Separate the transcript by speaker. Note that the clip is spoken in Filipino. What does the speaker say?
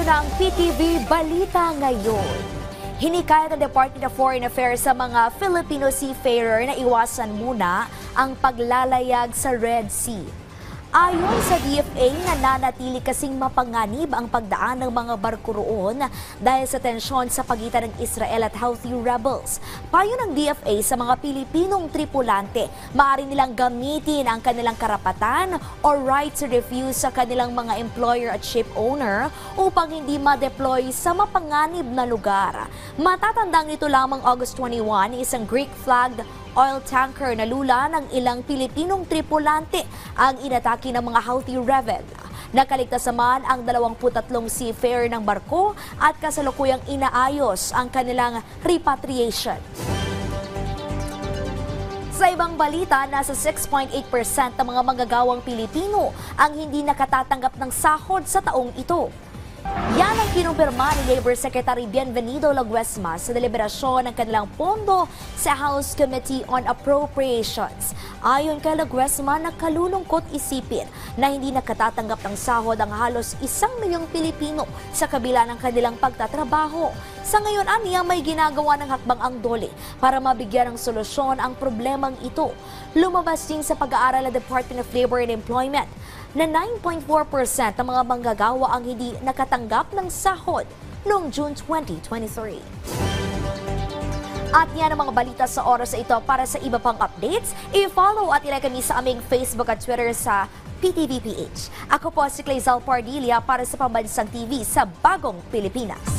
Speaker 1: Yan ang PTV Balita ngayon. Hinikayat ng Department of Foreign Affairs sa mga Filipino seafarer na iwasan muna ang paglalayag sa Red Sea. Ayon sa DFA, nananatili kasing mapanganib ang pagdaan ng mga barko roon dahil sa tensyon sa pagitan ng Israel at Houthi rebels. Payo ng DFA sa mga Pilipinong tripulante, maaari nilang gamitin ang kanilang karapatan o right to refuse sa kanilang mga employer at ship owner upang hindi ma-deploy sa mapanganib na lugar. Matatandang nito lamang August 21, isang Greek-flagged oil tanker na lula ng ilang Pilipinong tripulante ang inatake ng mga Houthi rebel. Nakaligtas naman ang 23 seafarer ng barko at kasalukuyang inaayos ang kanilang repatriation. Sa ibang balita, nasa 6.8% ng mga manggagawang Pilipino ang hindi nakatatanggap ng sahod sa taong ito. Yan ang kinumpirma ni Labor Secretary Bienvenido Laguesma sa deliberasyon ng kanilang pondo sa House Committee on Appropriations. Ayon kay Laguesma, nakalulungkot isipin na hindi nakatatanggap ng sahod ang halos 1 milyong Pilipino sa kabila ng kanilang pagtatrabaho. Sa ngayon, aniya may ginagawa ng hakbang ang DOLE para mabigyan ng solusyon ang problemang ito. Lumabas din sa pag-aaral ng Department of Labor and Employment na 9.4% ng mga manggagawa ang hindi nakatanggap ng sahod noong June 2023. At yan ang mga balita sa oras ito. Para sa iba pang updates, i-follow at ilike kami sa aming Facebook at Twitter sa PTVPH. Ako po si Clazel Pardilia para sa Pambansang TV sa Bagong Pilipinas.